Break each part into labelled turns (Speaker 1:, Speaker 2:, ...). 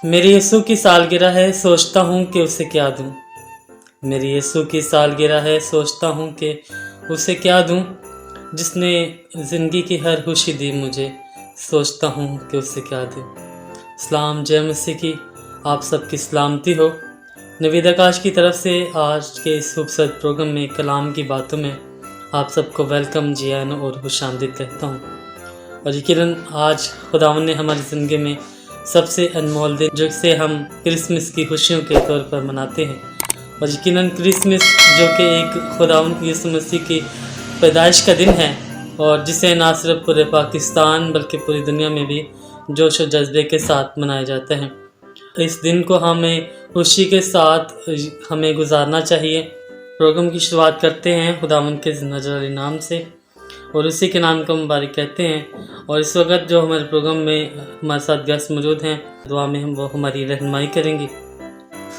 Speaker 1: मेरी यीशु की सालगिरह है, सोचता हूँ कि उसे क्या दूँ। मेरी यीशु की सालगिरह है, सोचता हूँ कि उसे क्या दूँ। जिसने ज़िंदगी की हर खुशी दी मुझे, सोचता हूँ कि उसे क्या दूँ। सलाम जय मसीह की आप सबकी सलामती हो। नवीद आकाश की तरफ से आज के इस खूबसूरत प्रोग्राम में कलाम की बातों में आप सबको वेलकम जियान और खुशामदीद कहता हूँ। और यकीनन आज खुदावन ने हमारी ज़िंदगी में सबसे अनमोल दिन जिसे हम क्रिसमस की खुशियों के तौर पर मनाते हैं। और यकीनन क्रिसमस जो कि एक खुदावन यीशु मसीह की पैदाइश का दिन है और जिसे ना सिर्फ पूरे पाकिस्तान बल्कि पूरी दुनिया में भी जोश और जज्बे के साथ मनाया जाता है। इस दिन को हमें खुशी के साथ हमें गुजारना चाहिए। प्रोग्राम की शुरुआत करते हैं खुदावन के नजर नाम से और उसी के नाम को मुबारक कहते हैं। और इस वक्त जो हमारे प्रोग्राम में हमारे साथ गेस्ट मौजूद हैं, दुआ में हम वो हमारी रहनुमाई करेंगे।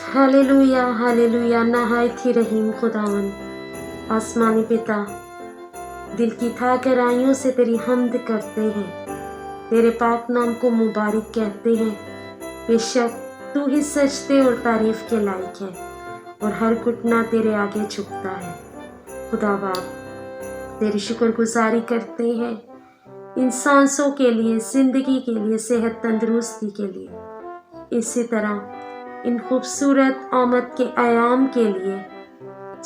Speaker 2: हालेलुया हालेलुया, नहायत ही रहीम खुदावन आसमानी पिता, दिल की था गहराइयों से तेरी हम्द करते हैं, तेरे पाक नाम को मुबारक कहते हैं। बेशक तू ही सजदे और तारीफ के लायक है और हर घुटना तेरे आगे झुकता है। खुदा बाप, तेरी शुक्रगुजारी करते हैं इन सांसों के लिए, ज़िंदगी के लिए, सेहत तंदुरुस्ती के लिए, इसी तरह इन खूबसूरत आमद के आयाम के लिए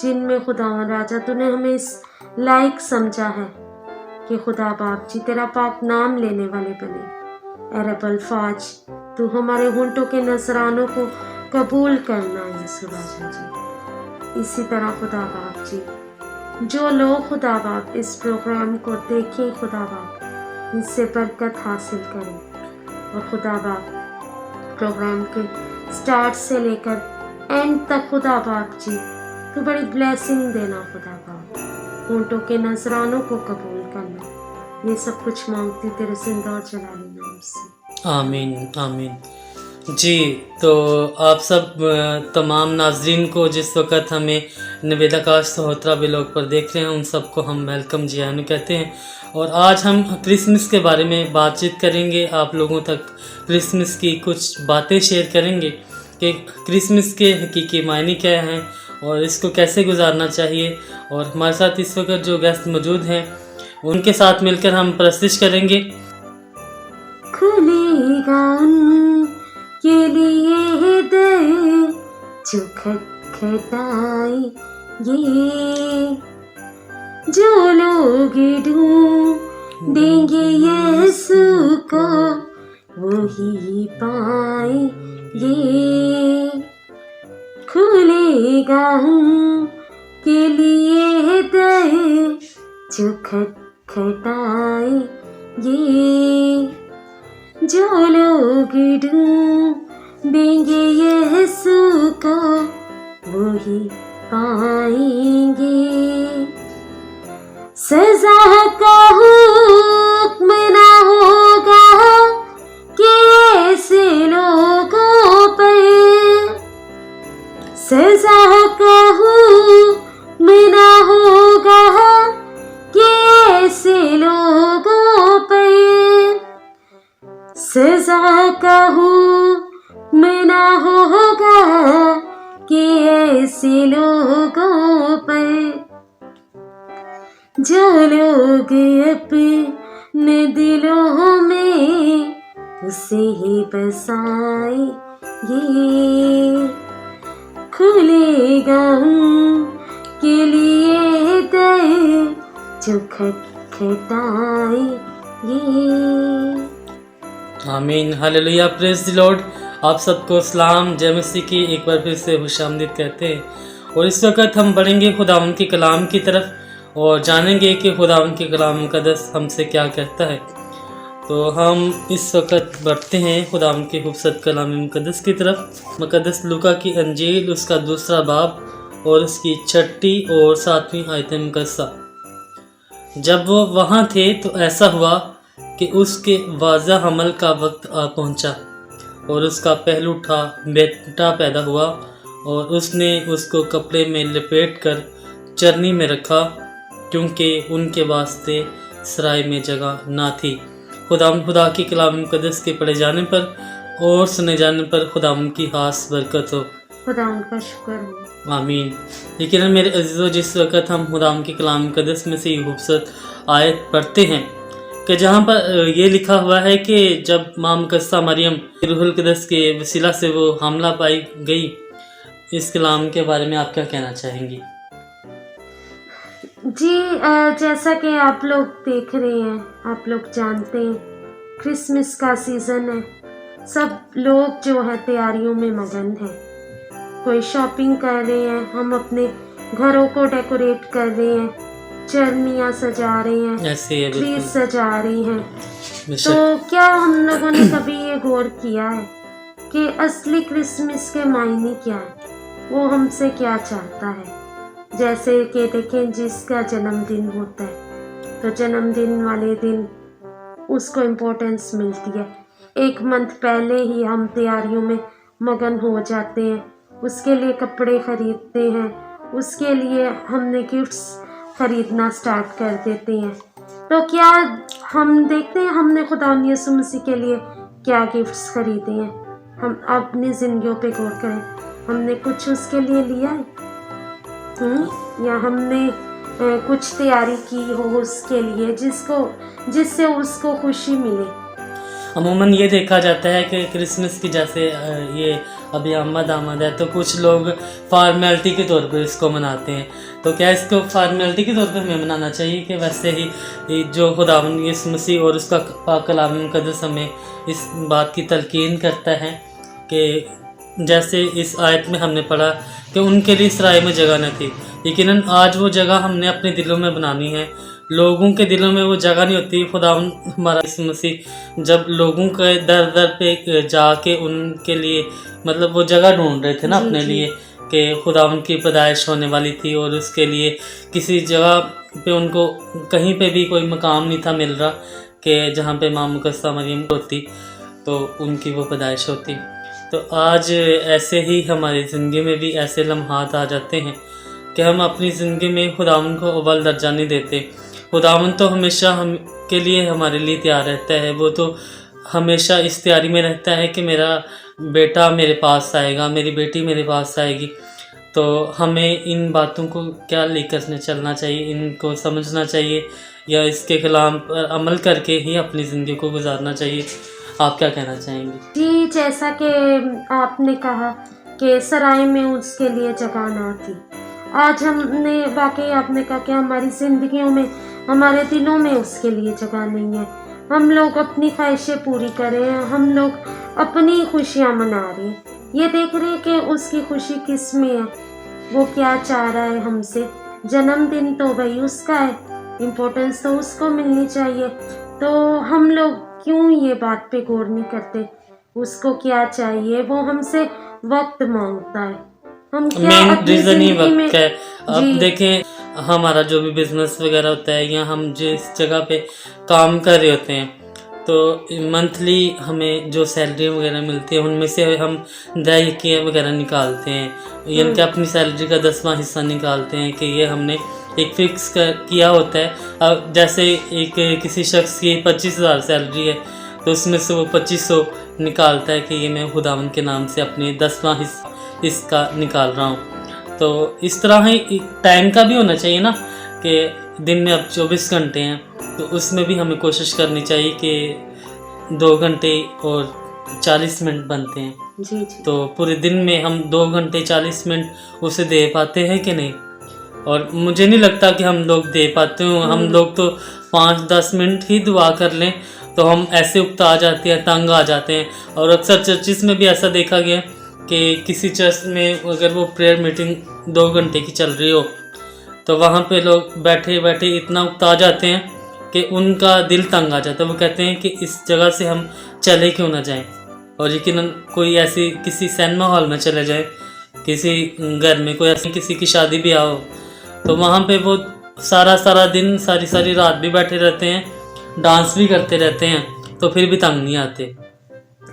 Speaker 2: जिनमें खुदावन राजा तूने हमें इस लायक समझा है कि खुदा बाप जी तेरा पाक नाम लेने वाले बने। ए रब अल्फाज, तू हमारे होंठों के नजरानों को कबूल करना यीशु राजा जी। इसी तरह खुदा बाप जी, जो लोग खुदा बाप इस प्रोग्राम को देखें खुदा बाप, इससे बरकत हासिल करें और खुदा बाप प्रोग्राम के स्टार्ट से लेकर एंड तक खुदा बाप जी तू बड़ी ब्लेसिंग देना खुदा बाप, होंठों के नजरानों को कबूल करना। ये सब कुछ मांगती तेरे जिंदा और जलाली नाम से,
Speaker 1: आमीन आमीन। जी, तो आप सब तमाम नाजरीन को जिस वक्त हमें नवेद आकाश सहोत्रा ब्लॉग पर देख रहे हैं, उन सबको हम वेलकम जियानु कहते हैं। और आज हम क्रिसमस के बारे में बातचीत करेंगे, आप लोगों तक क्रिसमस की कुछ बातें शेयर करेंगे कि क्रिसमस के हकीकी मायने क्या हैं और इसको कैसे गुजारना चाहिए। और हमारे साथ इस वक्त जो गेस्ट मौजूद हैं उनके साथ मिलकर हम प्रस्तुत करेंगे।
Speaker 2: खुलेगा उनके लिए दर जो खटखटाएंगे, जो लोग ढूंढेंगे यीशु को वही पाएंगे। खुलेगा उनके लिए दर जो खटखटाएंगे, जो लोग ढूंढेंगे यीशु को वही पाएंगे। सजा का हुक्म ना होगा कि ऐसे लोगों पर, सजा का हुक्म ना होगा कि ऐसे लोगों पर, सजा का हुक्म ना होगा कि ऐसे लोगों पर, जो लोग अपने दिलों में उसे ही बसाएंगे। खुलेगा उनके लिए दर जो खटखटाएंगे।
Speaker 1: आमीन हालेलुया, प्रेज द लॉर्ड। आप सबको सलाम जय मसीह की एक बार फिर से खुशामदीद कहते हैं। और इस वक्त हम बढ़ेंगे खुदावन के कलाम की तरफ और जानेंगे कि खुदावन के कलाम मुकद्दस हमसे क्या कहता है। तो हम इस वक्त बढ़ते हैं खुदावन के खूबसूरत कलाम मुकद्दस की तरफ। मुकद्दस लूका की अंजील उसका 2 बाब और उसकी 6 और 7 आयत मुकद्दसा। जब वो वहाँ थे तो ऐसा हुआ कि उसके वाज़ा हमल का वक्त आ पहुँचा और उसका पहलूठा बेटा पैदा हुआ और उसने उसको कपड़े में लपेटकर चरनी में रखा क्योंकि उनके वास्ते सराय में जगह ना थी। खुदा की कलाम मुकद्दस के पढ़े जाने पर और सुने जाने पर खुदावंद की खास बरकत हो।
Speaker 2: खुदा उनका शुक्र हो।
Speaker 1: आमीन। लेकिन मेरे अजीज़ों, जिस वक़्त हम खुदावंद के कलाम मुक़द्दस में से ये खूबसूरत आयत पढ़ते हैं कि जहाँ पर ये लिखा हुआ है कि जब माँ मुक़द्दसा मरियम रूहुल कुद्दस के वसीला से वो हामला पाई गई, इस कलाम के बारे में आप क्या कहना चाहेंगी?
Speaker 2: जी, जैसा कि आप लोग देख रहे हैं, आप लोग जानते हैं, क्रिसमस का सीज़न है। सब लोग जो है तैयारियों में मगन हैं। कोई शॉपिंग कर रहे हैं, हम अपने घरों को डेकोरेट कर रहे हैं, चरनियाँ सजा रहे हैं,
Speaker 1: ऐसे है
Speaker 2: ट्री
Speaker 1: बिल्कुल।
Speaker 2: सजा रही हैं।
Speaker 1: बेशक।
Speaker 2: तो क्या हम लोगों ने कभी ये गौर किया है कि असली क्रिसमस के मायने क्या है, वो हमसे क्या चाहता है? जैसे कि देखें, जिसका जन्मदिन होता है तो जन्मदिन वाले दिन उसको इम्पोर्टेंस मिलती है। एक मंथ पहले ही हम तैयारियों में मगन हो जाते हैं, उसके लिए कपड़े ख़रीदते हैं, उसके लिए हमने गिफ्ट्स ख़रीदना स्टार्ट कर देते हैं। तो क्या हम देखते हैं हमने खुदा यीशु मसीह के लिए क्या गिफ्ट्स ख़रीदे हैं? हम अपनी ज़िंदगियों पे गौर करें, हमने कुछ उसके लिए लिया है? या हमने कुछ तैयारी की हो उसके लिए जिससे उसको खुशी मिले?
Speaker 1: अमूमन ये देखा जाता है कि क्रिसमस की जैसे ये अभी आमद है, तो कुछ लोग फार्मेलिटी के तौर पर इसको मनाते हैं। तो क्या इसको फार्मेलिटी के तौर पर हमें मनाना चाहिए कि वैसे ही जो खुदावंद यीशु मसीह और उसका पाक कलाम मुक़द्दस हमें इस बात की तलकीन करता है कि जैसे इस आयत में हमने पढ़ा कि उनके लिए सराय में जगह न थी, लेकिन आज वो जगह हमने अपने दिलों में बनानी है। लोगों के दिलों में वो जगह नहीं होती। खुदावंद हमारा यीशु मसीह जब लोगों के दर दर पे जाके उनके लिए मतलब वो जगह ढूंढ रहे थे ना अपने लिए, कि खुदावंद की पैदाइश होने वाली थी और उसके लिए किसी जगह पे उनको कहीं पे भी कोई मकाम नहीं था मिल रहा कि जहाँ पे माँ मुक़द्दसा मरियम होती तो उनकी वो पैदाइश होती। तो आज ऐसे ही हमारी ज़िंदगी में भी ऐसे लम्हात आ जाते हैं कि हम अपनी ज़िंदगी में खुदावंद को अव्वल दर्जा नहीं देते। खुदावंद तो हमेशा हम के लिए हमारे लिए तैयार रहता है। वो तो हमेशा इस तैयारी में रहता है कि मेरा बेटा मेरे पास आएगा, मेरी बेटी मेरे पास आएगी। तो हमें इन बातों को क्या लेकर चलना चाहिए, इनको समझना चाहिए या इसके खिलाफ पर अमल करके ही अपनी ज़िंदगी को गुजारना चाहिए। आप क्या कहना चाहेंगे?
Speaker 2: जी, जैसा कि आपने कहा कि सराय में उसके लिए जगह ना थी, आज हमने वाकई आपने कहा कि हमारी ज़िंदगियों में, हमारे दिलों में उसके लिए जगह नहीं है। हम लोग अपनी ख्वाहिशें पूरी कर रहे हैं, हम लोग अपनी खुशियाँ मना रहे हैं, ये देख रहे हैं कि उसकी खुशी किस में है, वो क्या चाह रहा है हमसे। जन्मदिन तो भाई उसका है, इम्पोर्टेंस तो उसको मिलनी चाहिए। तो हम लोग क्यों ये बात पे गौर नहीं करते, उसको क्या चाहिए? वो हमसे वक्त मांगता है। हम क्या
Speaker 1: मेन
Speaker 2: अपनी
Speaker 1: रीज़न ही
Speaker 2: ज़िंदगी में
Speaker 1: वक्त है। अब देखें, हमारा जो भी बिज़नेस वगैरह होता है या हम जिस जगह पे काम कर रहे होते हैं, तो मंथली हमें जो सैलरी वगैरह मिलती है उनमें से हम दायिकियाँ वगैरह निकालते हैं, यानी कि अपनी सैलरी का 10वां हिस्सा निकालते हैं कि ये हमने एक फिक्स किया होता है। अब जैसे एक किसी शख्स की 25,000 सैलरी है तो उसमें से वो 2500 निकालता है कि ये मैं खुदावंद के नाम से अपने 10वां हिस्सा इसका निकाल रहा हूँ। तो इस तरह ही टाइम का भी होना चाहिए ना कि दिन में अब 24 घंटे हैं, तो उसमें भी हमें कोशिश करनी चाहिए कि 2 घंटे और 40 मिनट बनते हैं।
Speaker 2: जी।
Speaker 1: तो पूरे दिन में हम 2 घंटे 40 मिनट उसे दे पाते हैं कि नहीं? और मुझे नहीं लगता कि हम लोग दे पाते हो। हम लोग तो 5-10 मिनट ही दुआ कर लें तो हम ऐसे उकता जाते हैं, तंग आ जाते हैं। और अक्सर चर्चिस में भी ऐसा देखा गया कि किसी चर्च में अगर वो प्रेयर मीटिंग 2 घंटे की चल रही हो तो वहाँ पे लोग बैठे बैठे इतना उकता जाते हैं कि उनका दिल तंग आ जाता है। वो कहते हैं कि इस जगह से हम चले क्यों ना जाएं, और यकीनन कोई ऐसी किसी सिनेमा हॉल में चले जाए, किसी घर में कोई ऐसी किसी की शादी भी आओ, तो वहाँ पे वो सारा दिन सारी रात भी बैठे रहते हैं, डांस भी करते रहते हैं, तो फिर भी तंग नहीं आते।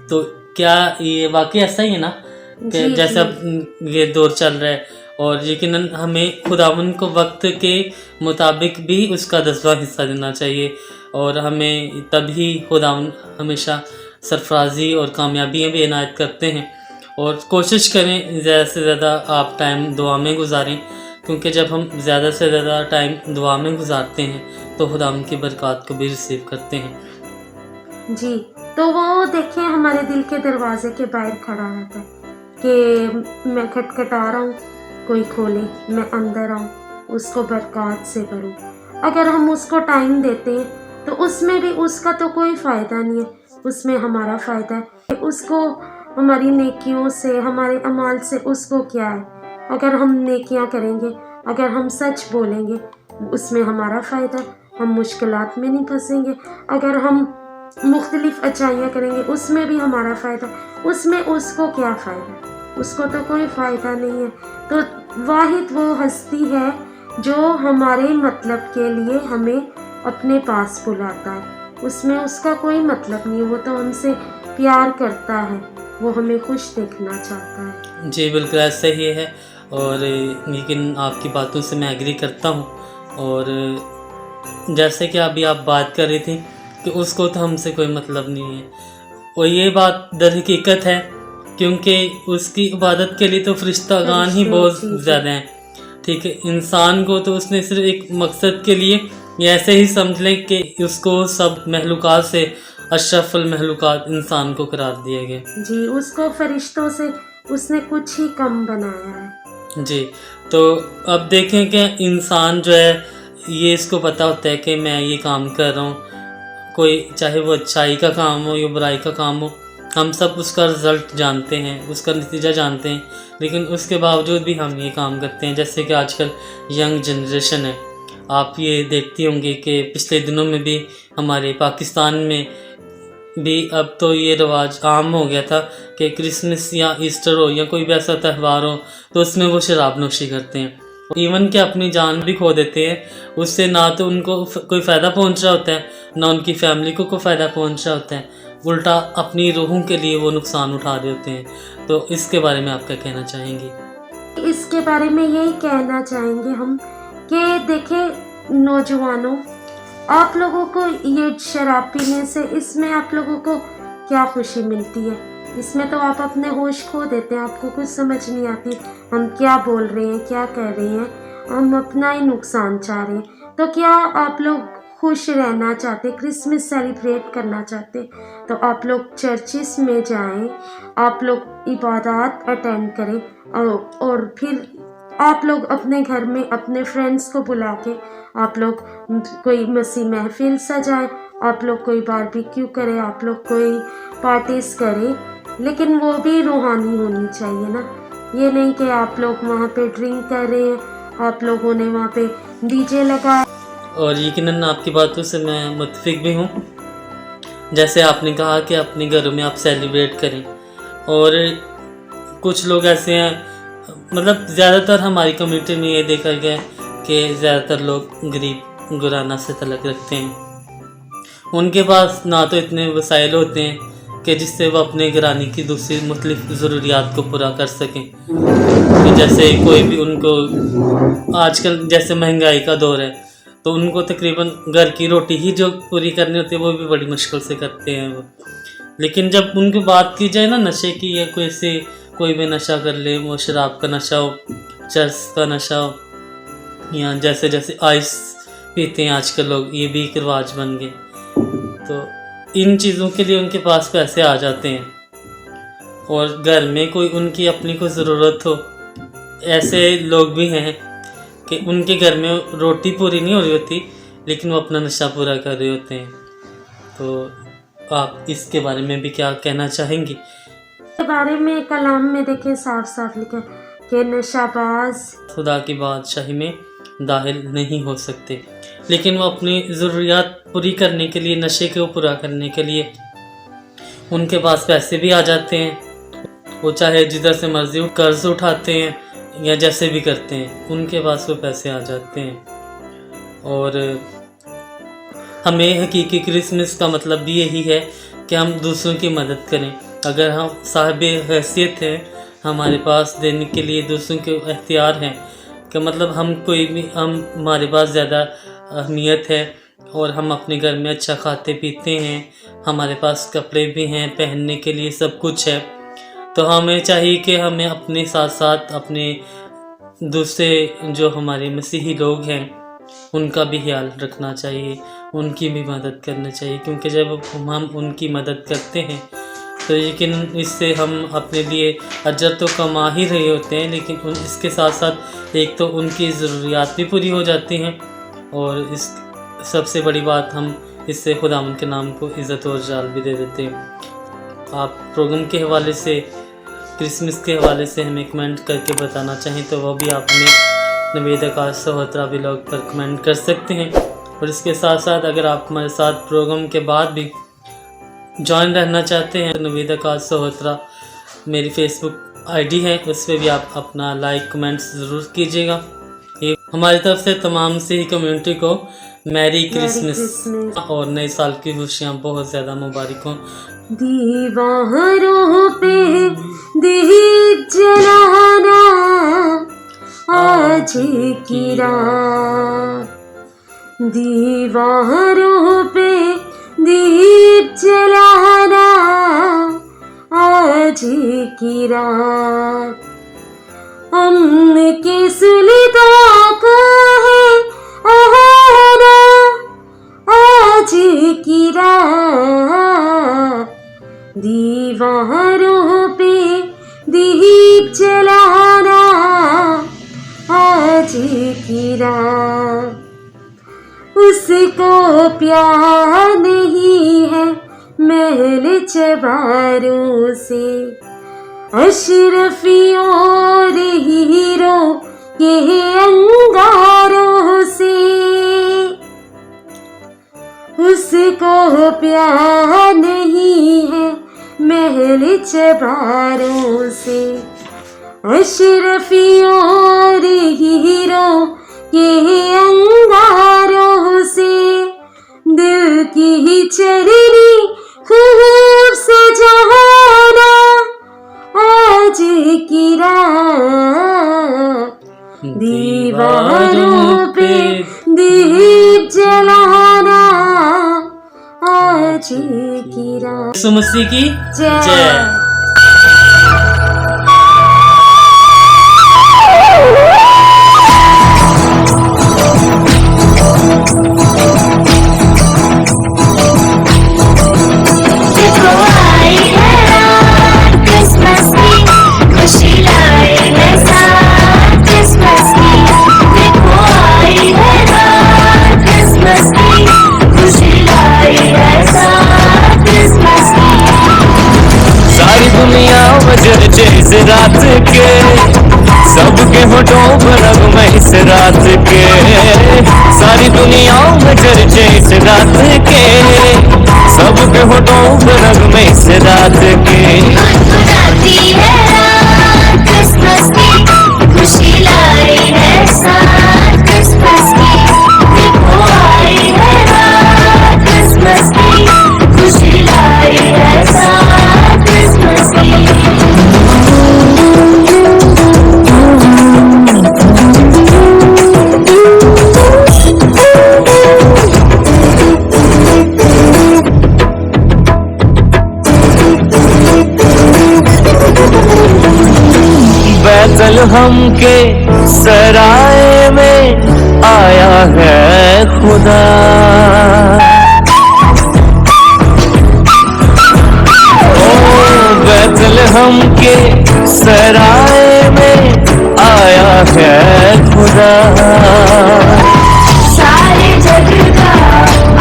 Speaker 1: तो क्या ये वाकई ऐसा ही है ना कि जैसे अब ये दौर चल रहा है, और यकीनन हमें खुदावंद को वक्त के मुताबिक भी उसका 10वां हिस्सा देना चाहिए, और हमें तभी खुदावंद हमेशा सरफराजी और कामयाबियाँ भी इनायत करते हैं। और कोशिश करें ज़्यादा से ज़्यादा आप टाइम दुआ में गुजारें, क्योंकि जब हम ज़्यादा से ज़्यादा टाइम दुआ में गुजारते हैं तो खुदा उनकी बरक़ात को भी रिसीव करते हैं।
Speaker 2: जी, तो वो देखिए हमारे दिल के दरवाजे के बाहर खड़ा रहता है कि मैं खटखटा रहा हूँ, कोई खोले, मैं अंदर आऊँ, उसको बरक़ात से भरूँ। अगर हम उसको टाइम देते हैं तो उसमें भी उसका तो कोई फ़ायदा नहीं है, उसमें हमारा फ़ायदा है। उसको हमारी नेकियों से, हमारे अमाल से उसको क्या है। अगर हम नेकियां करेंगे, अगर हम सच बोलेंगे, उसमें हमारा फ़ायदा है, हम मुश्किलात में नहीं फंसेंगे। अगर हम मुख्तलिफ़ अच्छाइयाँ करेंगे, उसमें भी हमारा फ़ायदा, उसमें उसको क्या फ़ायदा, उसको तो कोई फ़ायदा नहीं है। तो वाहिद वो हस्ती है जो हमारे मतलब के लिए हमें अपने पास बुलाता है, उसमें उसका कोई मतलब नहीं, वो तो हमसे प्यार करता है, वो हमें खुश देखना चाहता है।
Speaker 1: जी बिल्कुल ऐसा ही है। और लेकिन आपकी बातों से मैं एग्री करता हूँ। और जैसे कि अभी आप बात कर रही थी कि उसको तो हमसे कोई मतलब नहीं है, और ये बात दर हकीकत है, क्योंकि उसकी इबादत के लिए तो फरिश्तागान ही बहुत ज़्यादा हैं। ठीक है, इंसान को तो उसने सिर्फ एक मकसद के लिए, या ऐसे ही समझ लें कि उसको सब महलूकात से अशरफुल महलूकात इंसान को करार दिया गया।
Speaker 2: जी, उसको फरिश्तों से उसने कुछ ही कम बनाया है।
Speaker 1: जी, तो अब देखें कि इंसान जो है ये इसको पता होता है कि मैं ये काम कर रहा हूँ, कोई चाहे वो अच्छाई का काम हो या बुराई का काम हो, हम सब उसका रिज़ल्ट जानते हैं, उसका नतीजा जानते हैं, लेकिन उसके बावजूद भी हम ये काम करते हैं। जैसे कि आजकल यंग जनरेशन है, आप ये देखती होंगे कि पिछले दिनों में भी हमारे पाकिस्तान में भी अब तो ये रिवाज आम हो गया था कि क्रिसमस या ईस्टर हो या कोई भी ऐसा त्यौहार हो तो उसमें वो शराब नोशी करते हैं, इवन कि अपनी जान भी खो देते हैं। उससे ना तो उनको कोई फ़ायदा पहुंच रहा होता है, ना उनकी फैमिली को कोई फ़ायदा पहुंच रहा होता है, उल्टा अपनी रूहों के लिए वो नुकसान उठा रहे होते हैं। तो इसके बारे में आप क्या कहना चाहेंगी?
Speaker 2: इसके बारे में यही कहना चाहेंगे हम कि देखें नौजवानों, आप लोगों को ये शराब पीने से इसमें आप लोगों को क्या खुशी मिलती है? इसमें तो आप अपने होश खो देते हैं, आपको कुछ समझ नहीं आती हम क्या बोल रहे हैं, क्या कह रहे हैं, हम अपना ही नुकसान चाह रहे हैं। तो क्या आप लोग खुश रहना चाहते, क्रिसमस सेलिब्रेट करना चाहते, तो आप लोग चर्चिस में जाएं, आप लोग इबादत अटेंड करें, और फिर आप लोग अपने घर में अपने फ्रेंड्स को बुला के आप लोग कोई मसीह महफिल सजाएं, आप लोग कोई बारबेक्यू करें, आप लोग कोई पार्टीज करें, लेकिन वो भी रूहानी होनी चाहिए ना। ये नहीं कि आप लोग वहाँ पे ड्रिंक कर रहे हैं, आप लोगों ने वहाँ पे डीजे लगाया।
Speaker 1: और यकीनन आपकी बातों से मैं मुत्तफिक भी हूँ। जैसे आपने कहा कि अपने घरों में आप सेलिब्रेट करें, और कुछ लोग ऐसे हैं, मतलब ज़्यादातर हमारी कम्युनिटी में ये देखा गया है कि ज़्यादातर लोग गरीब गुराना से तलक रखते हैं। उनके पास ना तो इतने वसाइल होते हैं कि जिससे वो अपने घराने की दूसरी मुख्तलिफ ज़रूरियात को पूरा कर सकें। कि जैसे कोई भी उनको आजकल जैसे महंगाई का दौर है, तो उनको तकरीबन घर की रोटी ही जो पूरी करनी होती है वो भी बड़ी मुश्किल से करते हैं वो। लेकिन जब उनकी बात की जाए ना नशे की, या कोई भी नशा कर ले, वो शराब का नशा हो, चर्स का नशा हो, या जैसे जैसे आइस पीते हैं आजकल लोग, ये भी एक रिवाज बन गए, तो इन चीज़ों के लिए उनके पास पैसे आ जाते हैं। और घर में कोई उनकी अपनी कोई ज़रूरत हो, ऐसे लोग भी हैं कि उनके घर में रोटी पूरी नहीं हो रही होती, लेकिन वो अपना नशा पूरा कर रहे होते हैं। तो आप इसके बारे में भी क्या कहना चाहेंगी?
Speaker 2: के बारे में कलाम में देखे साफ साफ लिखा कि नशाबाज
Speaker 1: खुदा की बादशाही में दाखिल नहीं हो सकते, लेकिन वो अपनी ज़रूरियात पूरी करने के लिए, नशे को पूरा करने के लिए उनके पास पैसे भी आ जाते हैं। वो चाहे जिधर से मर्जी कर्ज उठाते हैं या जैसे भी करते हैं, उनके पास वो पैसे आ जाते हैं। और हमें हकीकी क्रिसमस का मतलब भी यही है कि हम दूसरों की मदद करें। अगर हम साहिब हैसियत हैं, हमारे पास देने के लिए दूसरों के अख्तियार हैं, कि मतलब हम कोई भी, हमारे पास ज़्यादा अहमियत है और हम अपने घर में अच्छा खाते पीते हैं, हमारे पास कपड़े भी हैं, पहनने के लिए सब कुछ है। तो हमें चाहिए कि हमें अपने साथ साथ अपने दूसरे जो हमारे मसीही लोग हैं उनका भी ख्याल रखना चाहिए, उनकी भी मदद करना चाहिए, क्योंकि जब हम उनकी मदद करते हैं तो लेकिन इससे हम अपने लिए अजर तो कमा ही रहे होते हैं, लेकिन इसके साथ साथ एक तो उनकी ज़रूरियात भी पूरी हो जाती हैं और इस सबसे बड़ी बात हम इससे खुदावंद के नाम को इज़्ज़त और जाल भी दे देते हैं। आप प्रोग्राम के हवाले से, क्रिसमस के हवाले से हमें कमेंट करके बताना चाहें तो वो भी आप हमें नवेद आकाश सहोत्रा ब्लॉग पर कमेंट कर सकते हैं। और इसके साथ साथ अगर आप हमारे साथ प्रोग्राम के बाद भी ज्वाइन रहना चाहते हैं तो नवेद आकाश सहोत्रा मेरी फेसबुक आईडी है, उस पर भी आप अपना लाइक कमेंट्स ज़रूर कीजिएगा। ये हमारी तरफ से तमाम से ही कम्युनिटी को मैरी क्रिसमस और नए साल की खुशियाँ बहुत ज़्यादा मुबारक हों।
Speaker 2: दीवारों पे दीप जलाना आज की रात, दीवारों पे दीप जलाना आज की रात, अम्न की सुल्तान का है आना आज की रात, दीवारों पे दीप जलाना आज की रात, उसको प्यार नहीं है महल चबारों से, अशरफियों और हीरो के अंगारों से, उसको प्यार नहीं है महल चबारों से, अशरफियों और हीरो के अंगारों से, दिल की ही चरनी खूब सजाना आज की रात, दीवारों पे दीप जलाना आज की रात।
Speaker 1: यीशु मसीह की जय।
Speaker 3: इस रात के सबके होठों पर नगमे इस रात के, सारी दुनिया में चर्चे इस रात के, सबके होठों पर नगमे इस रात के।
Speaker 4: गुनगुनाती है रात क्रिसमस की, खुशी लाई है साथ क्रिसमस की, देखो आई है रात क्रिसमस की, खुशी लाई है साथ क्रिसमस की।
Speaker 3: हम के सराय में आया है खुदा, ओ बैतलहम के सराय में आया है खुदा,
Speaker 4: सारे जग का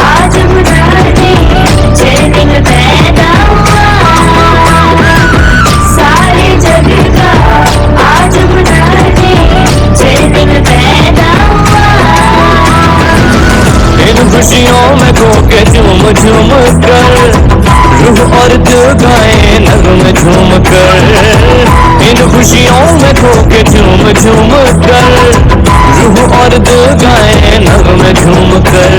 Speaker 4: आज मनाने जय दिन पैदा हुआ, सारे जग का आज मनाने जय दिन पैदा हुआ।
Speaker 3: इन खुशियों में खो के झूम झूम कर रूह और दिल गाए नगम झूम कर, इन खुशियों में खो के झूम झूम कर रूह और दिल गाए नगम झूम कर।